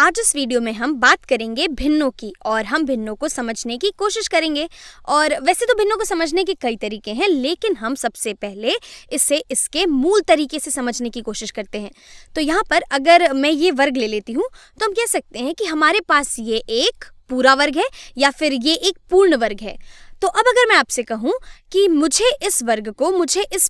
आज इस वीडियो में हम बात करेंगे भिन्नों की और हम भिन्नों को समझने की कोशिश करेंगे। और वैसे तो भिन्नों को समझने के कई तरीके हैं, लेकिन हम सबसे पहले इसे इसके मूल तरीके से समझने की कोशिश करते हैं। तो यहाँ पर अगर मैं ये वर्ग ले लेती हूँ तो हम कह सकते हैं कि हमारे पास ये एक पूरा वर्ग है या फिर ये एक पूर्ण वर्ग है। तो अब अगर मैं आपसे कहूँ कि मुझे इस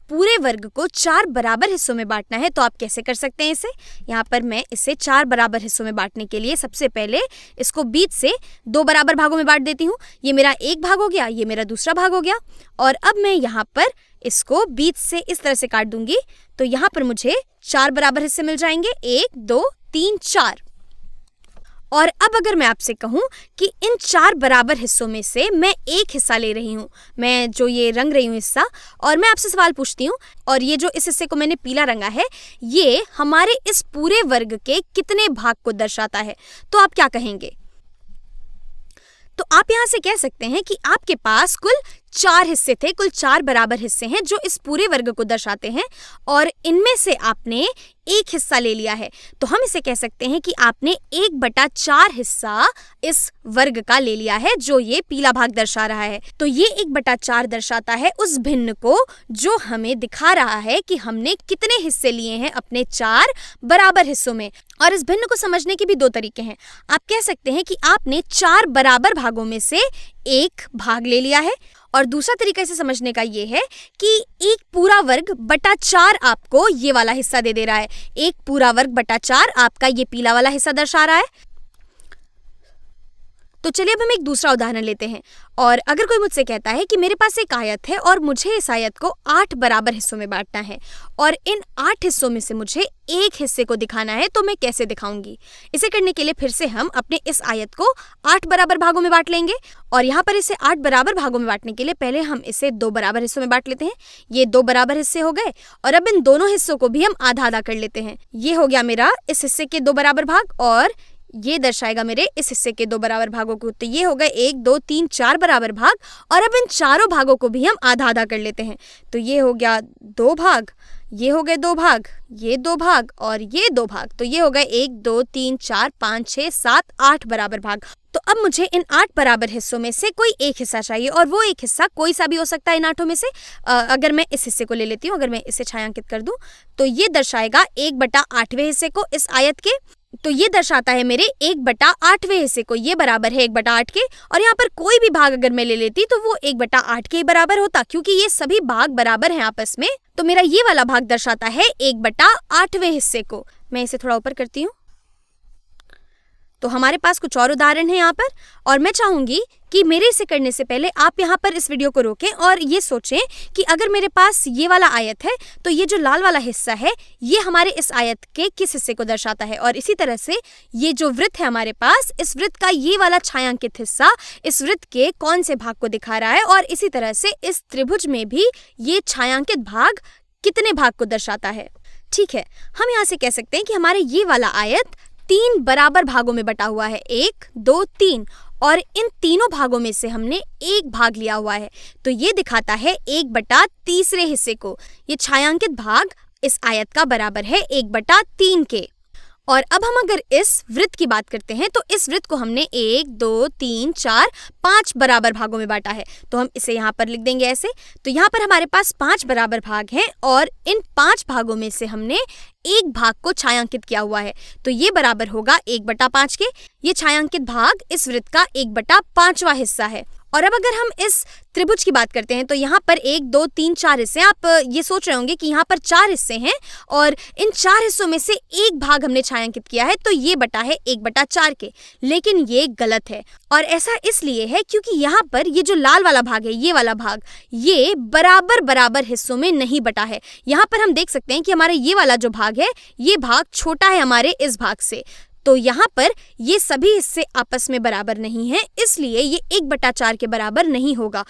पूरे वर्ग को 4 बराबर हिस्सों में बांटना है, तो आप कैसे कर सकते हैं इसे? यहाँ पर मैं इसे 4 बराबर हिस्सों में बांटने के लिए सबसे पहले इसको बीच से 2 बराबर भागों में बांट देती हूँ। ये मेरा एक भाग हो गया, ये मेरा दूसरा भाग हो गया। और अब मैं यहाँ पर इसको बीच से इस तरह से काट दूंगी, तो यहाँ पर मुझे 4 बराबर हिस्से मिल जाएंगे, 1 2 3 4। और अब अगर मैं आपसे कहूँ कि इन 4 बराबर हिस्सों में से मैं एक हिस्सा ले रही हूँ, मैं जो ये रंग रही हूँ हिस्सा, और मैं आपसे सवाल पूछती हूँ, और ये जो इस हिस्से को मैंने पीला रंगा है, ये हमारे इस पूरे वर्ग के कितने भाग को दर्शाता है? तो आप क्या कहेंगे? तो आप यहाँ से कह सकते हैं कि आपके पास कुल 4 हिस्से थे, कुल 4 बराबर हिस्से हैं जो इस पूरे वर्ग को दर्शाते हैं, और इनमें से आपने एक हिस्सा ले लिया है। तो हम इसे कह सकते हैं कि आपने 1/4 हिस्सा इस वर्ग का ले लिया है, जो ये पीला भाग दर्शा रहा है। तो ये 1/4 दर्शाता है उस भिन्न को, जो हमें दिखा रहा है कि हमने कितने हिस्से लिए हैं अपने 4 बराबर हिस्सों में। और इस भिन्न को समझने के भी 2 तरीके हैं। आप कह सकते हैं कि आपने 4 बराबर भागों में से एक भाग ले लिया है, और दूसरा तरीका इसे समझने का ये है कि एक पूरा वर्ग बटा 4 आपको ये वाला हिस्सा दे रहा है। एक पूरा वर्ग बटा 4 आपका ये पीला वाला हिस्सा दर्शा रहा है। तो चलिए अब हम एक दूसरा उदाहरण लेते हैं। और अगर कोई मुझसे कहता है कि मेरे पास एक आयत है और मुझे इस आयत को 8 बराबर हिस्सों में बांटना है, और इन 8 हिस्सों में से मुझे एक हिस्से को दिखाना है, तो मैं कैसे दिखाऊंगी? इसे करने के लिए फिर से हम अपने इस आयत को 8 बराबर भागों में बांट लेंगे। और यहाँ पर इसे 8 बराबर भागों में बांटने के लिए पहले हम इसे 2 बराबर हिस्सों में बांट लेते हैं। ये 2 बराबर हिस्से हो गए, और अब इन दोनों हिस्सों को भी हम आधा आधा कर लेते हैं। ये हो गया मेरा इस हिस्से के 2 बराबर भाग, और ये दर्शाएगा मेरे इस हिस्से के 2 बराबर भागों को। तो ये हो गए 1 2 3 4 बराबर भाग, और अब इन चारों भागों को भी हम आधा आधा कर लेते हैं। तो ये हो गया 2 भाग, ये हो गए 2 भाग, ये 2 भाग, और ये 2 भाग। तो ये हो गए 1 2 3 4 5 6 7 8 बराबर भाग। तो अब मुझे इन 8 बराबर हिस्सों में से कोई एक हिस्सा चाहिए, और वो एक हिस्सा कोई सा भी हो सकता है इन 8 में से। अगर मैं इस हिस्से को ले लेती हूँ, अगर मैं इसे छायांकित कर दूं, तो ये दर्शाएगा 1/8वें हिस्से को इस आयत के। तो ये दर्शाता है मेरे 1/8वें हिस्से को, ये बराबर है 1/8 के। और यहाँ पर कोई भी भाग अगर मैं ले लेती तो वो 1/8 के ही बराबर होता, क्योंकि ये सभी भाग बराबर हैं आपस में। तो मेरा ये वाला भाग दर्शाता है 1/8वें हिस्से को। मैं इसे थोड़ा ऊपर करती हूँ। तो हमारे पास कुछ और उदाहरण है यहाँ पर, और मैं चाहूंगी कि मेरे इसे करने से पहले आप यहाँ पर इस वीडियो को रोकें और ये सोचें कि अगर मेरे पास ये वाला आयत है, तो ये जो लाल वाला हिस्सा है, ये हमारे इस आयत के किस हिस्से को दर्शाता है। और इसी तरह से ये जो वृत्त है हमारे पास, इस वृत्त का ये वाला छायांकित हिस्सा इस वृत्त के कौन से भाग को दिखा रहा है। और इसी तरह से इस त्रिभुज में भी ये छायांकित भाग कितने भाग को दर्शाता है। ठीक है, हम यहाँ से कह सकते हैं कि हमारे ये वाला आयत 3 बराबर भागों में बटा हुआ है, 1 2 3, और इन तीनों भागों में से हमने एक भाग लिया हुआ है। तो ये दिखाता है 1/3 हिस्से को। ये छायांकित भाग इस आयत का बराबर है 1/3 के। और अब हम अगर इस वृत्त की बात करते हैं, तो इस वृत्त को हमने 1 2 3 4 5 बराबर भागों में बांटा है। तो हम इसे यहाँ पर लिख देंगे ऐसे। तो यहाँ पर हमारे पास 5 बराबर भाग हैं, और इन 5 भागों में से हमने एक भाग को छायांकित किया हुआ है। तो ये बराबर होगा 1/5 के। ये छायांकित भाग इस वृत्त का 1/5वां हिस्सा है। और अब अगर हम इस त्रिभुज की बात करते हैं, तो यहाँ पर 1 2 3 4 हिस्से। आप ये सोच रहे होंगे कि यहाँ पर 4 हिस्से हैं, और इन 4 हिस्सों में से एक भाग हमने छायांकित किया है, तो ये बटा है 1/4 के। लेकिन ये गलत है, और ऐसा इसलिए है क्योंकि यहाँ पर ये जो लाल वाला भाग है, ये वाला भाग, ये बराबर हिस्सों में नहीं बटा है। यहाँ पर हम देख सकते हैं कि हमारा ये वाला जो भाग है, ये भाग छोटा है हमारे इस भाग से। तो यहाँ पर ये सभी हिस्से आपस में बराबर नहीं हैं, इसलिए ये 1/4 के बराबर नहीं होगा।